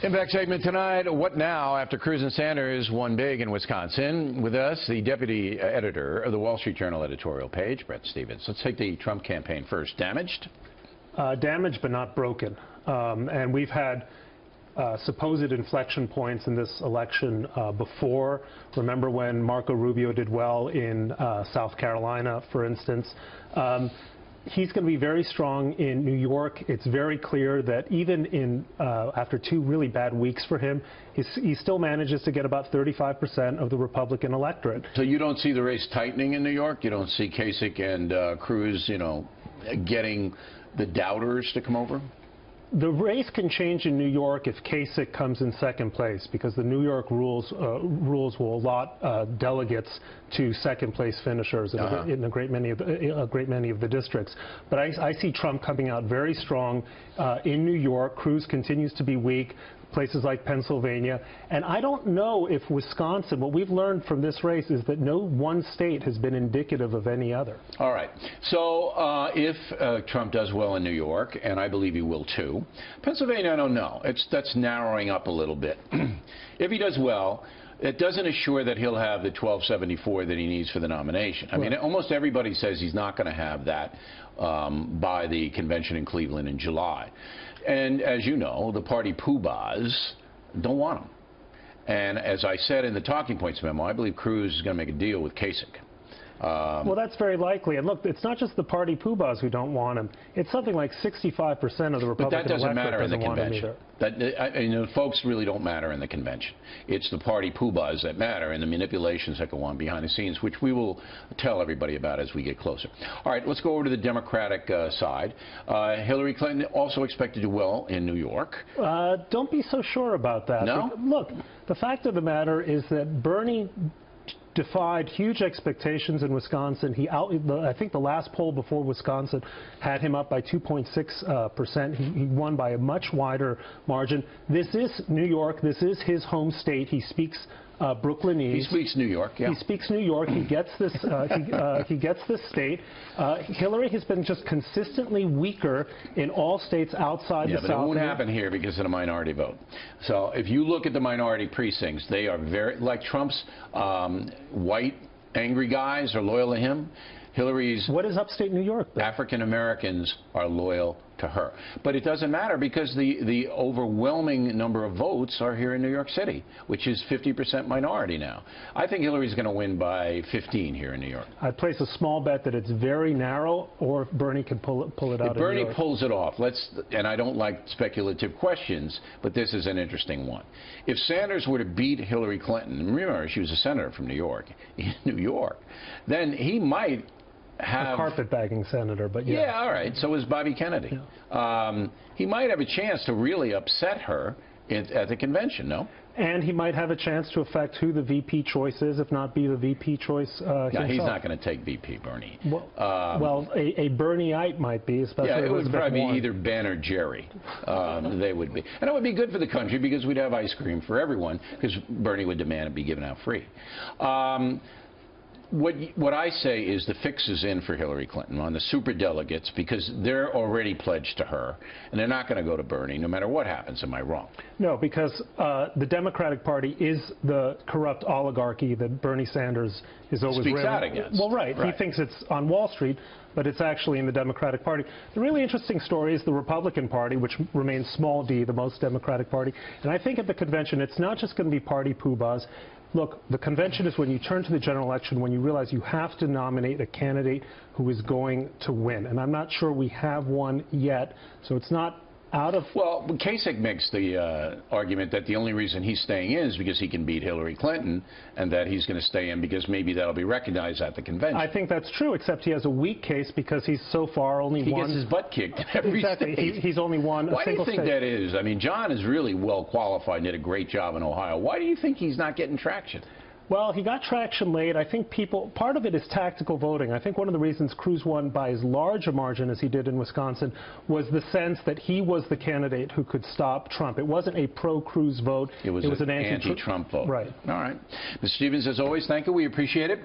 Impact segment tonight, what now after Cruz and Sanders won big in Wisconsin? With us, the deputy editor of the Wall Street Journal editorial page, Bret Stephens. Let's take the Trump campaign first. Damaged? Damaged but not broken. And we've had supposed inflection points in this election before. Remember when Marco Rubio did well in South Carolina, for instance. He's going to be very strong in New York. It's very clear that even in after two really bad weeks for him, he still manages to get about 35% of the Republican electorate. So you don't see the race tightening in New York? You don't see Kasich and Cruz, getting the doubters to come over? The race can change in New York if Kasich comes in second place, because the New York rules will allot delegates to second place finishers in a great many of the districts. But I see Trump coming out very strong in New York. Cruz continues to be weak. Places like Pennsylvania. And I don't know if Wisconsin, what we've learned from this race is that no one state has been indicative of any other. All right. So if Trump does well in New York, and I believe he will too, Pennsylvania, I don't know. That's narrowing up a little bit. If he does well, it doesn't assure that he'll have the 1274 that he needs for the nomination. I mean, almost everybody says he's not going to have that by the convention in Cleveland in July. And as you know, the party poobahs don't want him. And as I said in the Talking Points memo, I believe Cruz is going to make a deal with Kasich. Well, that's very likely. And look, it's not just the party poobahs who don't want him. It's something like 65% of the Republican electorate but that doesn't matter in the want him convention. either. Folks really don't matter in the convention. It's the party poobahs that matter and the manipulations that go on behind the scenes, which we will tell everybody about as we get closer. All right, let's go over to the Democratic side. Hillary Clinton also expected to do well in New York. Don't be so sure about that. No? Look, the fact of the matter is that Bernie defied huge expectations in Wisconsin. I think the last poll before Wisconsin had him up by 2.6%. He won by a much wider margin. This is New York. This is his home state. He speaks Brooklynese. He speaks New York, yeah. He speaks New York. He gets this. He gets this state. Hillary has been just consistently weaker in all states outside the South. Yeah, but it won't happen here because of the minority vote. So if you look at the minority precincts, they are very like Trump's white angry guys are loyal to him. Hillary's what is upstate New York, though? African Americans are loyal to her. But it doesn't matter because the overwhelming number of votes are here in New York City, which is 50% minority now. I think Hillary's going to win by 15 here in New York. I'd place a small bet that it's very narrow, or Bernie can pull it out. If Bernie pulls it off, and I don't like speculative questions, but this is an interesting one. If Sanders were to beat Hillary Clinton, and remember she was a senator from New York, then he might have a carpetbagging senator, but yeah. Yeah, all right. So is Bobby Kennedy. Yeah. He might have a chance to really upset her at the convention, no? And he might have a chance to affect who the VP choice is, if not be the VP choice himself. He's not going to take VP, Bernie. Well, a Bernieite might be, especially. Yeah, it would probably be either Ben or Jerry. They would be. And it would be good for the country because we'd have ice cream for everyone because Bernie would demand it be given out free. What I say is the fix is in for Hillary Clinton on the superdelegates because they're already pledged to her, and they're not going to go to Bernie no matter what happens. Am I wrong? No, because the Democratic Party is the corrupt oligarchy that Bernie Sanders is always speaks out against. Well, right. He thinks it's on Wall Street, but it's actually in the Democratic Party. The really interesting story is the Republican Party, which remains small d, the most Democratic party. And I think at the convention, it's not just going to be party poobahs. Look, the convention is when you turn to the general election, when you realize you have to nominate a candidate who is going to win. And I'm not sure we have one yet, so it's not out of... Well, Kasich makes the argument that the only reason he's staying in is because he can beat Hillary Clinton, and that he's going to stay in because maybe that'll be recognized at the convention. I think that's true, except he has a weak case because he's so far only won... He gets his butt kicked in every state. He's only won a single state. Why do you think that is? I mean, John is really well qualified and did a great job in Ohio. Why do you think he's not getting traction? Well, he got traction late. I think part of it is tactical voting. I think one of the reasons Cruz won by as large a margin as he did in Wisconsin was the sense that he was the candidate who could stop Trump. It wasn't a pro-Cruz vote. It was an anti-Trump vote. Right. All right. Mr. Stephens, as always, thank you. We appreciate it.